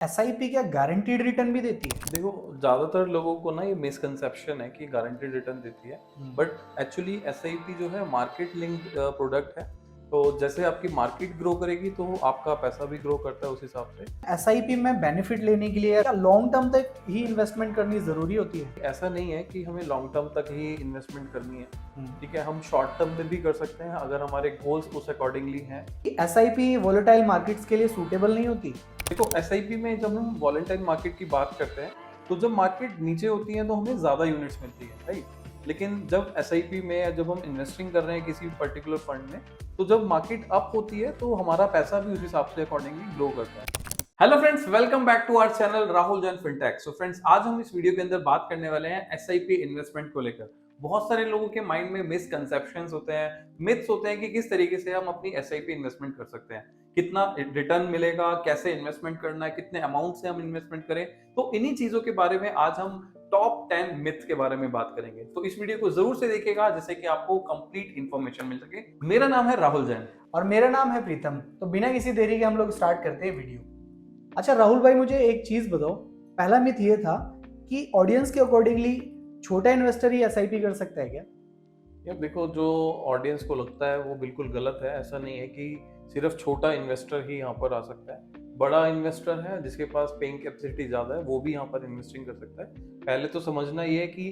SIP क्या guaranteed return भी देती है? देखो, ज़्यादातर लोगों को ना ये मिसकंसेप्शन है कि गारंटीड रिटर्न देती है। बट एक्चुअली एसआईपी जो है मार्केट लिंक्ड प्रोडक्ट है। तो जैसे आपकी मार्केट ग्रो करेगी तो आपका पैसा भी ग्रो करता है उस हिसाब से। एसआईपी में बेनिफिट लेने के लिए क्या लॉन्ग टर्म तक ही इन्वेस्टमेंट करनी जरूरी होती है? ऐसा नहीं है कि हमें लॉन्ग टर्म तक ही इन्वेस्टमेंट करनी है। हम्म। ठीक है, हम शॉर्ट टर्म में भी कर सकते हैं अगर हमारे गोल्स उस अकॉर्डिंगली हैं। एसआईपी वोलेटाइल मार्केट्स के लिए सूटेबल नहीं होती? देखो, एसआईपी में जब हम वॉलेटाइल मार्केट की बात करते हैं तो जब मार्केट नीचे होती है तो हमें ज़्यादा यूनिट्स मिलती है, राइट। लेकिन जब एसआईपी में या जब हम इन्वेस्टिंग कर रहे हैं किसी पर्टिकुलर फंड में, तो जब मार्केट अप होती है तो हमारा पैसा भी उस हिसाब से अकॉर्डिंगली ग्रो करता है। Hello friends, welcome back to our channel Rahul Jain fintech. So friends, आज हम इस वीडियो के अंदर बात करने वाले हैं एसआईपी इन्वेस्टमेंट को लेकर। बहुत सारे लोगों के माइंड में मिसकंसेप्शंस होते हैं, मिथ्स होते हैं कि किस तरीके से हम अपनी एसआईपी इन्वेस्टमेंट कर सकते हैं, कितना रिटर्न मिलेगा, कैसे इन्वेस्टमेंट करना है, कितने अमाउंट से हम इन्वेस्टमेंट करें। तो इन्हीं चीजों के बारे में आज हम टॉप 10 मिथ्स के बारे में बात करेंगे। तो इस वीडियो को जरूर से देखिएगा जिससे कि आपको कंप्लीट इंफॉर्मेशन मिल सके। मेरा नाम है राहुल जैन और मेरा नाम है प्रीतम। तो बिना किसी देरी के हम लोग स्टार्ट करते हैं वीडियो। अच्छा राहुल भाई, मुझे एक चीज बताओ। पहला मिथ ये था कि ऑडियंस के अकॉर्डिंगली छोटा इन्वेस्टर ही एसआईपी कर सकता है क्या? यार देखो, जो ऑडियंस को लगता है वो बिल्कुल गलत है। ऐसा नहीं है कि सिर्फ छोटा इन्वेस्टर ही यहाँ पर आ सकता है। बड़ा इन्वेस्टर है जिसके पास पेइंग कैपेसिटी ज़्यादा है, वो भी यहाँ पर इन्वेस्टिंग कर सकता है। पहले तो समझना ये है कि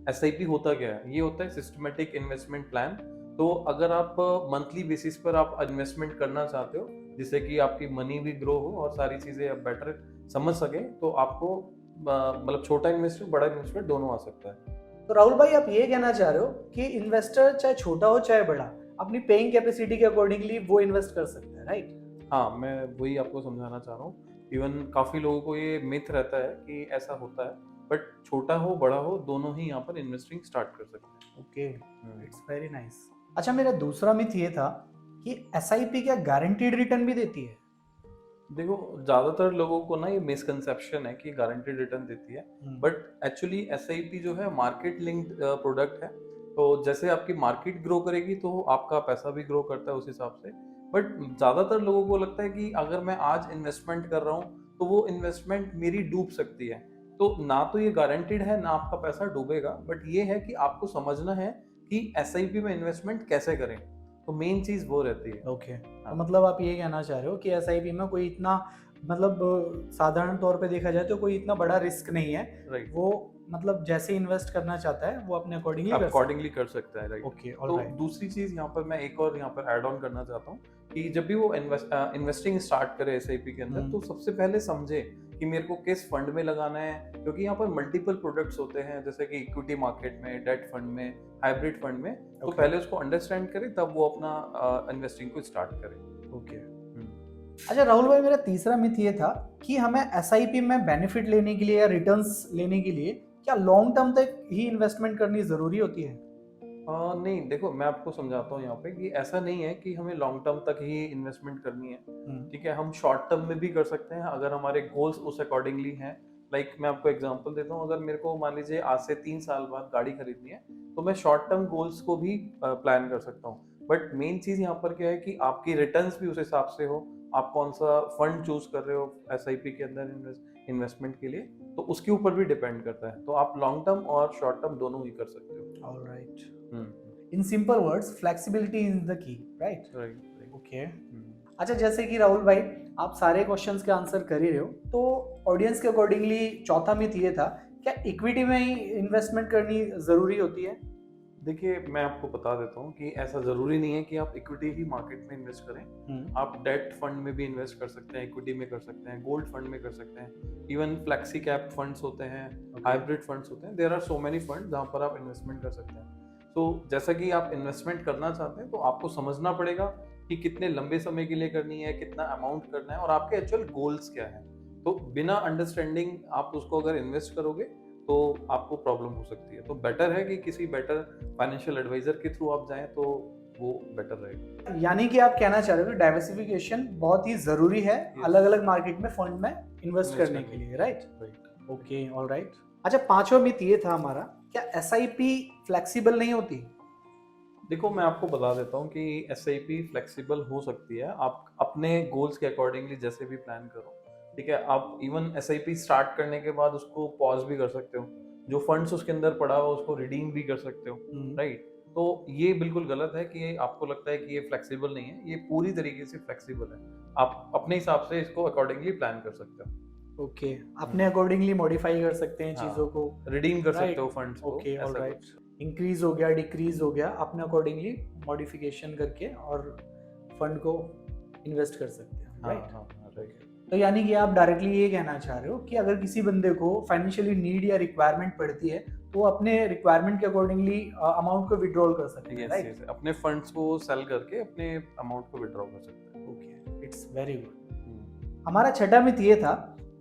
एसआईपी होता क्या है। ये होता है सिस्टमेटिक इन्वेस्टमेंट प्लान। तो अगर आप मंथली बेसिस पर आप इन्वेस्टमेंट करना चाहते हो जिससे कि आपकी मनी भी ग्रो हो और सारी चीज़ें आप बेटर समझ सकें, तो आपको मतलब छोटा इन्वेस्टर बड़ा इन्वेस्टर दोनों आ सकता है। तो राहुल भाई, आप ये कहना चाह रहे हो कि इन्वेस्टर चाहे छोटा हो चाहे बड़ा, अपनी पेइंग कैपेसिटी के अकॉर्डिंगली वो इन्वेस्ट कर सकता है, राइट? हाँ, मैं वही आपको समझाना चाह रहा हूँ। इवन काफ़ी लोगों को ये मिथ रहता है कि ऐसा होता है, बट छोटा हो, बड़ा हो, दोनों ही यहाँ पर इन्वेस्टिंग स्टार्ट कर सकते हैं। Okay, it's very nice. अच्छा, मेरा दूसरा मिथ ये था कि एसआईपी क्या गारंटीड रिटर्न भी देती है? देखो, ज़्यादातर लोगों को ना ये मिसकंसेप्शन है कि गारंटीड रिटर्न देती है। बट एक्चुअली एसआईपी जो है मार्केट लिंक्ड प्रोडक्ट है। तो जैसे आपकी मार्केट ग्रो करेगी तो आपका पैसा भी ग्रो करता है उस हिसाब से। बट ज़्यादातर लोगों को लगता है कि अगर मैं आज इन्वेस्टमेंट कर रहा हूँ तो वो इन्वेस्टमेंट मेरी डूब सकती है। तो ना तो ये गारंटीड है ना आपका पैसा डूबेगा, बट ये है कि आपको समझना है कि एसआईपी में इन्वेस्टमेंट कैसे करें। तो मेन चीज़ वो रहती है। ओके, तो मतलब आप ये कहना चाह रहे हो कि एसआईपी में कोई इतना मतलब साधारण तौर पे देखा जाए तो कोई इतना बड़ा रिस्क नहीं है। राइट। वो मतलब जैसे इन्वेस्ट करना चाहता है वो अपने अकॉर्डिंगली कर सकता है, राइट। ओके, तो ऑलराइट। दूसरी चीज यहाँ पर मैं एक और यहाँ पर ऐड ऑन करना चाहता हूँ कि जब भी वो इन्वेस्टिंग स्टार्ट करे एसआईपी के अंदर, तो सबसे पहले समझे कि मेरे को किस फंड में लगाना है, क्योंकि यहाँ पर मल्टीपल प्रोडक्ट्स होते हैं जैसे कि इक्विटी मार्केट में, डेट फंड में, हाइब्रिड फंड में। तो पहले उसको अंडरस्टैंड करे तब वो अपना इन्वेस्टिंग को स्टार्ट करे। ओके। अच्छा राहुल भाई, मेरा तीसरा मिथ ये था कि हमें एसआईपी में बेनिफिट लेने के लिए या रिटर्न्स लेने के लिए क्या लॉन्ग टर्म तक ही इन्वेस्टमेंट करनी जरूरी होती है? नहीं, देखो मैं आपको समझाता हूँ यहाँ पे कि ऐसा नहीं है कि हमें लॉन्ग टर्म तक ही इन्वेस्टमेंट करनी है। ठीक है, हम शॉर्ट टर्म में भी कर सकते हैं अगर हमारे गोल्स उस अकॉर्डिंगली हैं। लाइक मैं आपको एग्जांपल देता हूँ, अगर मेरे को मान लीजिए आज से 3 साल बाद गाड़ी खरीदनी है तो मैं शॉर्ट टर्म गोल्स को भी प्लान कर सकता हूँ। बट मेन चीज़ यहाँ पर क्या है कि आपकी रिटर्न्स भी उस हिसाब से हो, आप कौन सा फंड चूज कर रहे हो एसआईपी के अंदर इन्वेस्टमेंट के लिए, तो उसके ऊपर भी डिपेंड करता है। तो आप लॉन्ग टर्म और शॉर्ट टर्म दोनों ही कर सकते हो। Alright. Hmm. In simple words, flexibility is the key, right? Right. Okay. अच्छा, जैसे कि राहुल भाई, आप सारे क्वेश्चंस के आंसर कर ही रहे हो, तो ऑडियंस के अकॉर्डिंगली चौथा मिथ ये था, क्या इक्विटी में ही इन्वेस्टमेंट करनी जरूरी होती है? देखिए, मैं आपको बता देता हूँ कि ऐसा ज़रूरी नहीं है कि आप इक्विटी ही मार्केट में इन्वेस्ट करें। आप डेट फंड में भी इन्वेस्ट कर सकते हैं, इक्विटी में कर सकते हैं, गोल्ड फंड में कर सकते हैं, इवन फ्लेक्सी कैप फंड्स होते हैं, हाइब्रिड फंड्स होते हैं। There are so many fund जहाँ पर आप इन्वेस्टमेंट कर सकते हैं। तो जैसा कि आप इन्वेस्टमेंट करना चाहते हैं तो आपको समझना पड़ेगा कि कितने लंबे समय के लिए करनी है, कितना अमाउंट करना है और आपके एक्चुअल गोल्स क्या है। तो बिना अंडरस्टैंडिंग आप उसको अगर इन्वेस्ट करोगे तो आपको प्रॉब्लम हो सकती है। तो बेटर है कि किसी बेटर फाइनेंशियल एडवाइजर के थ्रू आप जाएं तो वो बेटर रहेगा। यानी कि आप कहना चाह रहे हो कि डाइवर्सिफिकेशन बहुत ही जरूरी है अलग अलग मार्केट में फंड में इन्वेस्ट करने के लिए, राइट? राइट। Okay, alright. अच्छा, पांचवा मिथ ये था हमारा, क्या एसआईपी फ्लेक्सिबल नहीं होती? देखो, मैं आपको बता देता हूँ कि एसआईपी फ्लेक्सिबल हो सकती है, आप अपने गोल्स के अकॉर्डिंगली जैसे भी प्लान करो। ठीक है, आप इवन एसआईपी स्टार्ट करने के बाद उसको पॉज भी कर सकते हो, जो फंड्स उसके अंदर पड़ा हो उसको रिडीम भी कर सकते हो, राइट। तो ये बिल्कुल गलत है कि आपको लगता है कि ये फ्लेक्सिबल नहीं है, ये पूरी तरीके से फ्लेक्सिबल है। आप अपने हिसाब से इसको अकॉर्डिंगली प्लान कर सकते हो। ओके, अपने अकॉर्डिंगली मॉडिफाई कर सकते हैं हाँ, चीज़ों को। रिडीम कर राइट, सकते हो फंड्स को, ओके, ऐसा ऑलराइट। कुछ। इंक्रीज हो गया, डिक्रीज हो गया, अपने अकॉर्डिंगली मॉडिफिकेशन करके और फंड को इन्वेस्ट कर सकते हैं, हाँ राइट। हाँ हाँ, राइट। तो यानी कि आप डायरेक्टली ये कहना चाह रहे हो कि अगर किसी बंदे को फाइनेंशियली नीड या रिक्वायरमेंट पड़ती है तो वो अपने रिक्वायरमेंट के अकॉर्डिंगली अमाउंट को विड्रॉल कर सकते हैं, यस राइट। यस, अपने फंड्स को सेल करके अपने अमाउंट को विड्रॉ कर सकते हैं। Okay, it's very good. हमारा छठा मिथ ये था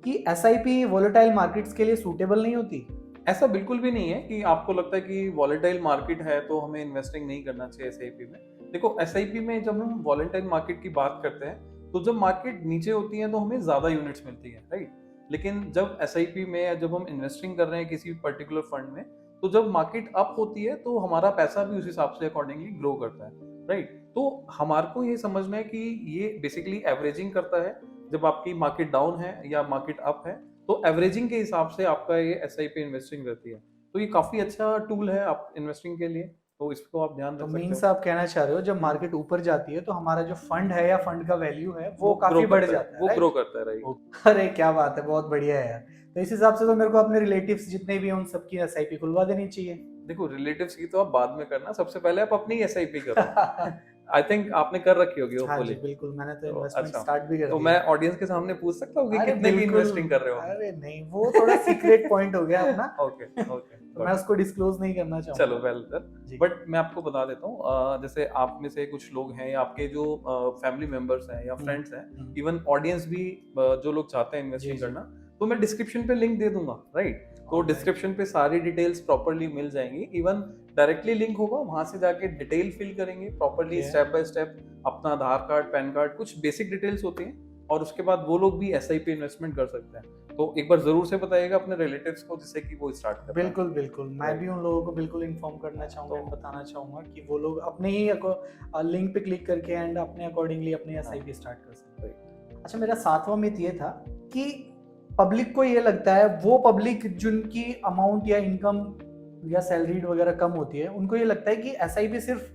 कि एसआईपी वोलेटाइल मार्केट्स के लिए सूटेबल नहीं होती। ऐसा बिल्कुल भी नहीं है कि आपको लगता है कि वॉलेटाइल मार्केट है तो हमें इन्वेस्टिंग नहीं करना चाहिए एसआईपी में। देखो, एसआईपी में जब हम वॉलेटाइल मार्केट की बात करते हैं तो जब मार्केट नीचे होती है तो हमें ज्यादा यूनिट्स मिलती है, राइट। लेकिन जब एसआईपी में या जब हम इन्वेस्टिंग कर रहे हैं किसी पर्टिकुलर फंड में, तो जब मार्केट अप होती है तो हमारा पैसा भी उस हिसाब से अकॉर्डिंगली ग्रो करता है, राइट। तो हमारे को ये समझना है कि ये बेसिकली एवरेजिंग करता है। जब आपकी मार्केट डाउन है या मार्केट अप है तो एवरेजिंग के हिसाब से आपका ये एसआईपी इन्वेस्टिंग रहती है। तो ये काफी अच्छा टूल है आप इन्वेस्टिंग के लिए, तो इसको आप ध्यान तो रख सकते मीन्स हो। आप कहना चाह रहे हो जब मार्केट ऊपर जाती है तो हमारा जो फंड है या फंड का वैल्यू है वो वो काफी ग्रो बढ़ करता है, जाता है, वो राइट? ग्रो करता है, राइट। अरे क्या बात है, बहुत बढ़िया है यार। तो इस हिसाब से तो मेरे को अपने रिलेटिव्स जितने भी हैं उन सबकी एसआईपी खुलवा देनी चाहिए। देखो, रिलेटिव्स की तो आप बाद में करना, सबसे पहले आप अपनी एसआईपी करो। आई थिंक आपने कर रखी होगी हाँ होपफुली। जी, बिल्कुल, मैंने तो तो इन्वेस्टमेंट अच्छा, स्टार्ट भी कर तो दिया मैं है। ऑडियंस के सामने पूछ सकता हूँ कि अरे कितने की बिल्कुल, इन्वेस्टिंग कर रहे हो? अरे नहीं, वो थोड़ा सीक्रेट पॉइंट हो गया अपना। ओके ओके, तो मैं उसको डिस्क्लोज नहीं करना चलो चाहूंगा। Well sir. जी। बट मैं आपको बता देता हूँ, जैसे आप में से कुछ लोग हैं या आपके जो फैमिली मेंबर्स हैं या फ्रेंड्स हैं, इवन ऑडियंस भी, जो लोग चाहते हैं इन्वेस्टिंग जी, जी। करना, तो मैं डिस्क्रिप्शन पे लिंक दे दूंगा, राइट। तो Alright. डिस्क्रिप्शन पे सारी डिटेल्स प्रॉपरली मिल जाएंगी, इवन डायरेक्टली लिंक होगा, वहां से जाके डिटेल फिल करेंगे properly, Okay. Step by step, अपना आधार कार्ड, पैन कार्ड, कुछ बेसिक डिटेल्स होती हैं, और उसके बाद वो लोग भी एसआईपी इन्वेस्टमेंट कर सकते हैं। तो एक बार जरूर से बताइएगा अपने रिलेटिव्स को, जिससे कि वो स्टार्ट कर पाएं। बिल्कुल बिल्कुल, मैं Right. भी उन लोगों को बिल्कुल इन्फॉर्म करना चाहूंगा तो- एंड बताना चाहूंगा कि वो लोग अपने ही लिंक पे क्लिक करके एंड अपने अकॉर्डिंगली अपनी एसआईपी स्टार्ट कर सकते हैं। अच्छा, मेरा सातवां मिथ ये था कि पब्लिक को ये लगता है, वो पब्लिक जिनकी अमाउंट या इनकम या सैलरी वगैरह कम होती है, उनको ये लगता है कि एसआईपी सिर्फ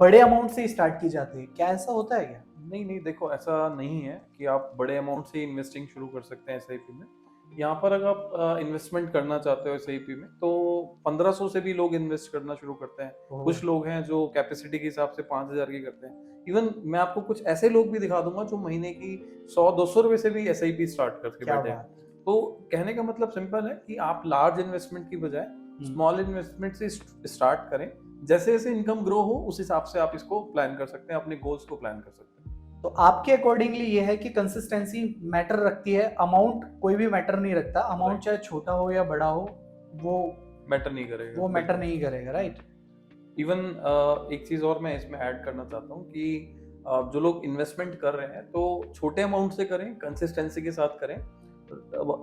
बड़े अमाउंट से ही स्टार्ट की जाती है। क्या ऐसा होता है क्या? नहीं नहीं, देखो ऐसा नहीं है कि आप बड़े अमाउंट से इन्वेस्टिंग शुरू कर सकते हैं एसआईपी में। यहाँ पर अगर आप इन्वेस्टमेंट करना चाहते हो एसआईपी में, तो 1500 से भी लोग इन्वेस्ट करना शुरू करते हैं। कुछ लोग हैं जो कैपेसिटी के हिसाब से 5000 की करते हैं। इवन मैं आपको कुछ ऐसे लोग भी दिखा दूंगा जो महीने की 100-200 रुपए से भी एसआईपी स्टार्ट करके क्या बैठे हैं। बात। तो कहने का मतलब सिंपल है कि आप लार्ज इन्वेस्टमेंट की बजाय स्मॉल इन्वेस्टमेंट से स्टार्ट करें। जैसे जैसे इनकम ग्रो हो उस हिसाब से आप इसको प्लान कर सकते हैं, अपने गोल्स को प्लान कर सकते हैं। तो आपके अकॉर्डिंगली ये है कि कंसिस्टेंसी मैटर रखती है, अमाउंट कोई भी मैटर नहीं रखता। अमाउंट चाहे छोटा हो या बड़ा हो, वो मैटर नहीं करेगा, वो मैटर नहीं करेगा, राइट। इवन एक चीज और मैं इसमें ऐड करना चाहता हूँ कि जो लोग इन्वेस्टमेंट कर रहे हैं तो छोटे अमाउंट से करें, कंसिस्टेंसी के साथ करें।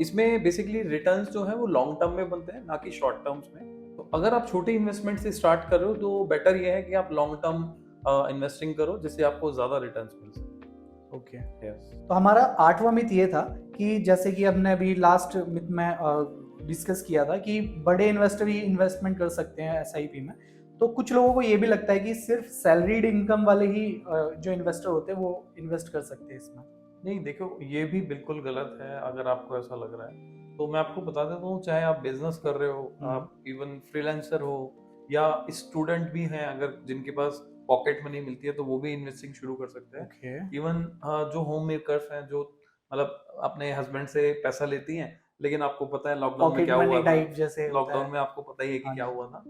इसमें बेसिकली रिटर्न्स जो है वो लॉन्ग टर्म में बनते हैं, ना कि शॉर्ट टर्म्स में। तो अगर आप छोटे इन्वेस्टमेंट से स्टार्ट कर रहे हो तो बेटर ये है कि आप लॉन्ग टर्म इन्वेस्टिंग करो, जिससे आपको ज्यादा रिटर्न्स मिल सके। Okay, yes. तो हमारा आठवां मिथ ये था कि जैसे कि हमने अभी लास्ट मिथ में डिस्कस किया था कि बड़े इन्वेस्टर ही इन्वेस्टमेंट कर सकते हैं एसआईपी में। तो कुछ लोगों को ये भी लगता है कि सिर्फ सैलरीड इनकम वाले ही जो इन्वेस्टर होते हैं वो इन्वेस्ट कर सकते हैं इसमें। नहीं, देखो ये भी बिल्कुल गलत है। अगर आपको ऐसा लग रहा है तो मैं आपको बता देता हूँ, चाहे आप बिजनेस कर रहे हो, आप इवन फ्रीलांसर हो या स्टूडेंट भी हैं, अगर जिनके पास पॉकेट मनी मिलती है तो वो भी इन्वेस्टिंग शुरू कर सकते हैं। ओके, इवन जो होम मेकर्स हैं, जो मतलब अपने हस्बैंड से पैसा लेती हैं, लेकिन आपको पता है लॉकडाउन में पॉकेट क्या मनी हुआ था। टाइप जैसे होता लॉकडाउन है। में आपको पता ही है कि हाँ क्या जी। हुआ था,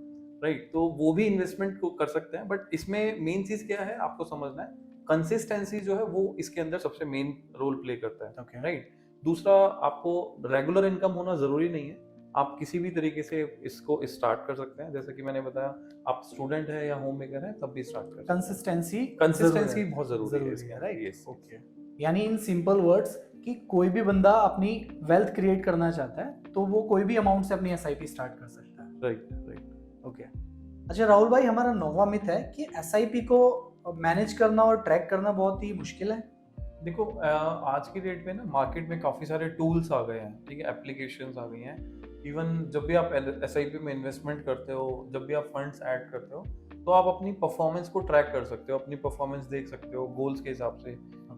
राइट। तो वो भी इन्वेस्टमेंट को कर सकते हैं, बट इसमें मेन चीज क्या है आपको समझना है, कंसिस्टेंसी जो है वो इसके अंदर सबसे मेन रोल प्ले करता है, Okay. राइट। दूसरा, आपको रेगुलर इनकम होना जरूरी नहीं है, आप किसी भी तरीके से इसको स्टार्ट कर सकते हैं। जैसे कि मैंने बताया, आप स्टूडेंट है या होम मेकर है तब भी स्टार्ट कर सकते हैं। कंसिस्टेंसी बहुत जरूरी है इसके है, अंदर, राइट। yes, ओके, यानी इन सिंपल वर्ड्स कि कोई भी बंदा अपनी वेल्थ क्रिएट करना चाहता है तो वो कोई भी अमाउंट से अपनी एसआईपी स्टार्ट कर सकता है। Right right. ओके, अच्छा राहुल भाई, हमारा नौवां मिथ है कि एसआईपी को मैनेज करना और ट्रैक करना बहुत ही मुश्किल है। देखो आज की डेट में ना मार्केट में काफ़ी सारे टूल्स आ गए हैं, ठीक है, एप्लीकेशंस आ गई हैं। इवन जब भी आप एसआईपी में इन्वेस्टमेंट करते हो, जब भी आप फंड्स ऐड करते हो, तो आप अपनी परफॉर्मेंस को ट्रैक कर सकते हो, अपनी परफॉर्मेंस देख सकते हो गोल्स के हिसाब से।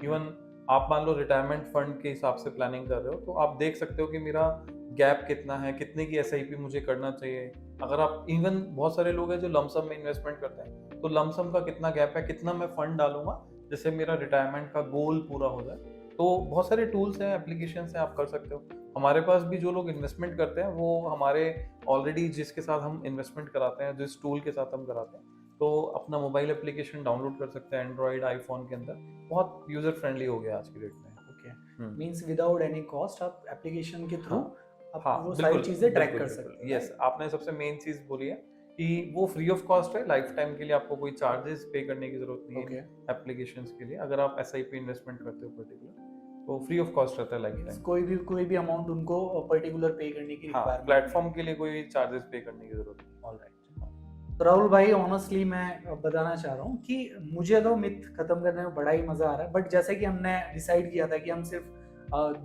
इवन आप मान लो रिटायरमेंट फंड के हिसाब से प्लानिंग कर रहे हो, तो आप देख सकते हो कि मेरा गैप कितना है, कितने की एसआईपी मुझे करना चाहिए। अगर आप इवन बहुत सारे लोग हैं जो लमसम में इन्वेस्टमेंट करते हैं, तो लमसम का कितना गैप है, कितना मैं फंड डालूंगा जिससे मेरा रिटायरमेंट का गोल पूरा हो जाए। तो बहुत सारे टूल्स हैं, एप्लीकेशंस हैं, आप कर सकते हो। हमारे पास भी जो लोग इन्वेस्टमेंट करते हैं वो हमारे ऑलरेडी जिसके साथ हम इन्वेस्टमेंट कराते हैं, जिस टूल के साथ हम कराते हैं, तो अपना मोबाइल एप्लीकेशन डाउनलोड कर सकते हैं एंड्रॉइड आईफोन के अंदर। बहुत यूजर फ्रेंडली हो गया आज की डेट में। Okay, means without any cost आप एप्लीकेशन के थ्रू हाँ आप हाँ, वो सारी बिल्कुल चीजें ट्रैक बिल्कुल कर सकते बिल्कुल, हो, यस, आपने सबसे मेन चीज बोली है कि वो फ्री ऑफ कॉस्ट है, लाइफ टाइम के लिए आपको कोई चार्जेस पे करने की जरूरत नहीं ओके। है एप्लीकेशंस के लिए। अगर आप एसआईपी इन्वेस्टमेंट करते हो पर्टिकुलर, तो फ्री ऑफ कॉस्ट रहता है लाइफ मींस टाइम। कोई भी अमाउंट उनको पर्टिकुलर पे करने की हाँ, रिक्वायरमेंट प्लेटफॉर्म के लिए कोई चार्जेस पे करने की जरूरत नहीं। ऑलराइट। तो राहुल भाई ऑनेस्टली मैं बताना चाह रहा हूँ कि मुझे तो मिथ खत्म करने में बड़ा ही मजा आ रहा है, बट जैसे कि हमने डिसाइड किया था कि हम सिर्फ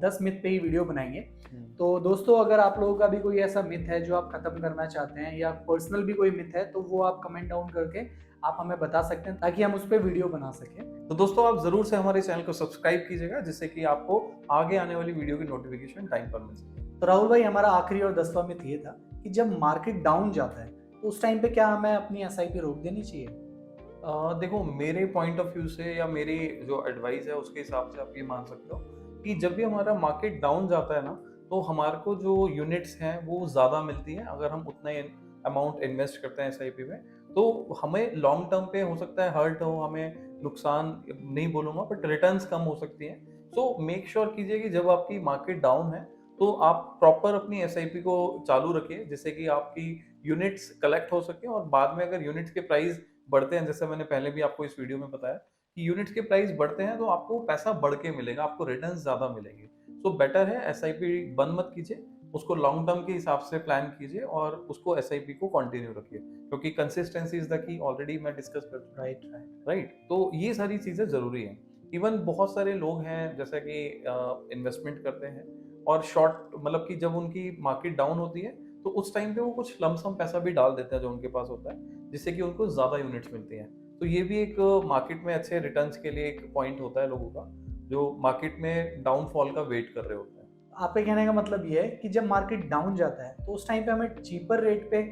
10 मिथ पे ही वीडियो बनाएंगे। तो दोस्तों अगर आप लोगों का भी कोई ऐसा मिथ है जो आप खत्म करना चाहते हैं या पर्सनल भी कोई मिथ है, तो वो आप कमेंट डाउन करके आप हमें बता सकते हैं ताकि हम उस पर वीडियो बना सकें। तो दोस्तों आप जरूर से हमारे चैनल को सब्सक्राइब कीजिएगा जिससे कि आपको आगे आने वाली वीडियो की नोटिफिकेशन टाइम पर मिल सके। तो राहुल भाई हमारा आखिरी और 10वां मिथ ये था कि जब मार्केट डाउन जाता है तो उस टाइम पे क्या हमें अपनी एसआईपी रोक देनी चाहिए? देखो मेरे पॉइंट ऑफ व्यू से या मेरी जो एडवाइस है उसके हिसाब से आप ये मान सकते हो कि जब भी हमारा मार्केट डाउन जाता है ना, तो हमारे को जो यूनिट्स हैं वो ज़्यादा मिलती हैं अगर हम उतना अमाउंट इन्वेस्ट करते हैं एसआईपी में। तो हमें लॉन्ग टर्म पे हो सकता है हर्ट हो, हमें नुकसान नहीं बोलूँगा, बट रिटर्न्स कम हो सकती हैं। सो मेक श्योर कीजिए कि जब आपकी मार्केट डाउन है तो आप प्रॉपर अपनी एसआईपी को चालू रखिए जिससे कि आपकी यूनिट्स कलेक्ट हो सके, और बाद में अगर यूनिट्स के प्राइस बढ़ते हैं, जैसे मैंने पहले भी आपको इस वीडियो में बताया कि यूनिट्स के प्राइस बढ़ते हैं तो आपको पैसा बढ़ के मिलेगा, आपको रिटर्न ज्यादा मिलेंगे। सो बेटर है एसआईपी बंद मत कीजिए, उसको लॉन्ग टर्म के हिसाब से प्लान कीजिए और उसको एसआईपी को कंटिन्यू रखिए, क्योंकि consistency is the key, already मैं डिस्कस कर चुका हूं। राइट, तो ये सारी चीजें जरूरी हैं। इवन बहुत सारे लोग हैं जैसे कि इन्वेस्टमेंट करते हैं और शॉर्ट, मतलब कि जब उनकी मार्केट डाउन होती है तो उस टाइम पे वो कुछ लमसम पैसा भी डाल देते हैं जो उनके पास होता है, जिससे कि उनको ज्यादा यूनिट्स मिलती हैं। तो ये भी एक मार्केट में अच्छे रिटर्न्स के लिए एक पॉइंट होता है लोगों का, जो मार्केट में डाउनफॉल का वेट कर रहे होते हैं। आपके कहने का मतलब ये है कि जब मार्केट डाउन जाता है तो उस टाइम पे हमें चीपर रेट पे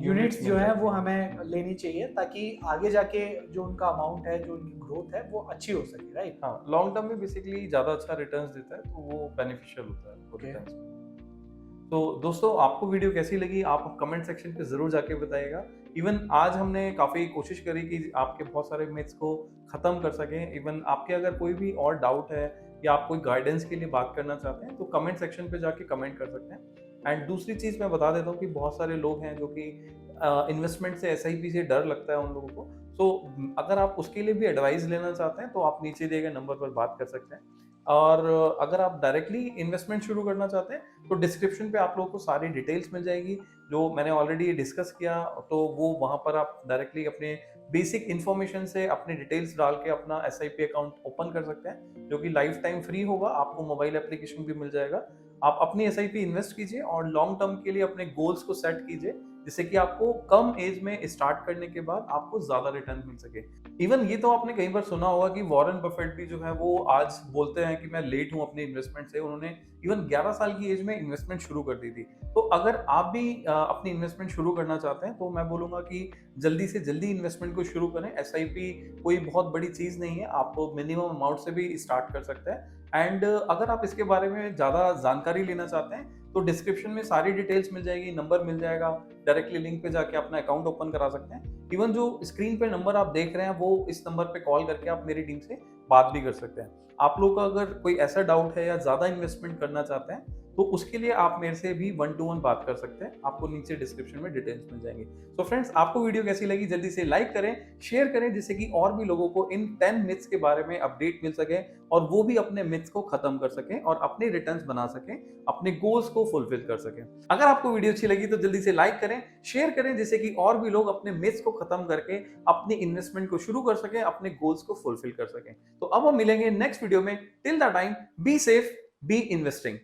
यूनिट्स जो है वो हमें लेनी चाहिए ताकि आगे जाके जो उनका अमाउंट है, जो उनकी ग्रोथ है वो अच्छी हो सके, राइट? हाँ, लॉन्ग टर्म में बेसिकली ज्यादा अच्छा रिटर्न्स देता है, तो वो बेनिफिशियल होता है Okay. रिटर्न्स में। तो दोस्तों आपको वीडियो कैसी लगी आप कमेंट सेक्शन पे जरूर जाके बताइएगा। इवन आज हमने काफी कोशिश करी कि आपके बहुत सारे मिथ्स को खत्म कर सकें। इवन आपके अगर कोई भी और डाउट है या आप कोई गाइडेंस के लिए बात करना चाहते हैं तो कमेंट सेक्शन पे जाके कमेंट कर सकते हैं। एंड दूसरी चीज मैं बता देता हूँ कि बहुत सारे लोग हैं जो कि इन्वेस्टमेंट से एसआईपी से डर लगता है उन लोगों को। तो अगर आप उसके लिए भी एडवाइस लेना चाहते हैं तो आप नीचे दिए गए नंबर पर बात कर सकते हैं। और अगर आप डायरेक्टली इन्वेस्टमेंट शुरू करना चाहते हैं तो डिस्क्रिप्शन पे आप लोगों को सारी डिटेल्स मिल जाएगी जो मैंने ऑलरेडी डिस्कस किया। तो वो वहाँ पर आप डायरेक्टली अपने बेसिक इन्फॉर्मेशन से अपने डिटेल्स डाल के अपना एसआईपी अकाउंट ओपन कर सकते हैं, जो कि लाइफ टाइम फ्री होगा। आपको मोबाइल एप्लीकेशन भी मिल जाएगा। आप अपनी एसआईपी इन्वेस्ट कीजिए और लॉन्ग टर्म के लिए अपने गोल्स को सेट कीजिए, जिससे कि आपको कम एज में स्टार्ट करने के बाद आपको ज्यादा रिटर्न मिल सके। इवन ये तो आपने कई बार सुना होगा कि वॉरेन बफेट भी जो है वो आज बोलते हैं कि मैं लेट हूं अपने इन्वेस्टमेंट से। उन्होंने इवन 11 साल की एज में इन्वेस्टमेंट शुरू कर दी थी। तो अगर आप भी अपनी इन्वेस्टमेंट शुरू करना चाहते हैं तो मैं बोलूंगा कि जल्दी से जल्दी इन्वेस्टमेंट को शुरू करें। एसआईपी कोई बहुत बड़ी चीज नहीं है, आप मिनिमम अमाउंट से भी स्टार्ट कर सकते हैं। एंड अगर आप इसके बारे में ज्यादा जानकारी लेना चाहते हैं तो डिस्क्रिप्शन में सारी डिटेल्स मिल जाएगी, नंबर मिल जाएगा, डायरेक्टली लिंक पे जाके अपना अकाउंट ओपन करा सकते हैं। इवन जो स्क्रीन पे नंबर आप देख रहे हैं वो इस नंबर पे कॉल करके आप मेरी टीम से बात भी कर सकते हैं। आप लोग का अगर कोई ऐसा डाउट है या ज्यादा इन्वेस्टमेंट करना चाहते हैं तो उसके लिए आप मेरे से भी 1-to-1 बात कर सकते हैं। आपको नीचे डिस्क्रिप्शन में डिटेल्स मिल जाएंगे। तो फ्रेंड्स आपको वीडियो कैसी लगी जल्दी से लाइक करें, शेयर करें, जिससे कि और भी लोगों को इन 10 मिथ्स के बारे में अपडेट मिल सके और वो भी अपने मिथ्स को खत्म कर सकें और अपने रिटर्न्स बना सकें, अपने गोल्स को फुलफिल कर सकें। अगर आपको वीडियो अच्छी लगी तो जल्दी से लाइक करें, शेयर करें, जिससे कि और भी लोग अपने मिथ्स को खत्म करके अपनी इन्वेस्टमेंट को शुरू कर सकें, अपने गोल्स को फुलफिल कर सकें। तो अब हम मिलेंगे नेक्स्ट वीडियो में। Till the time be safe, be investing.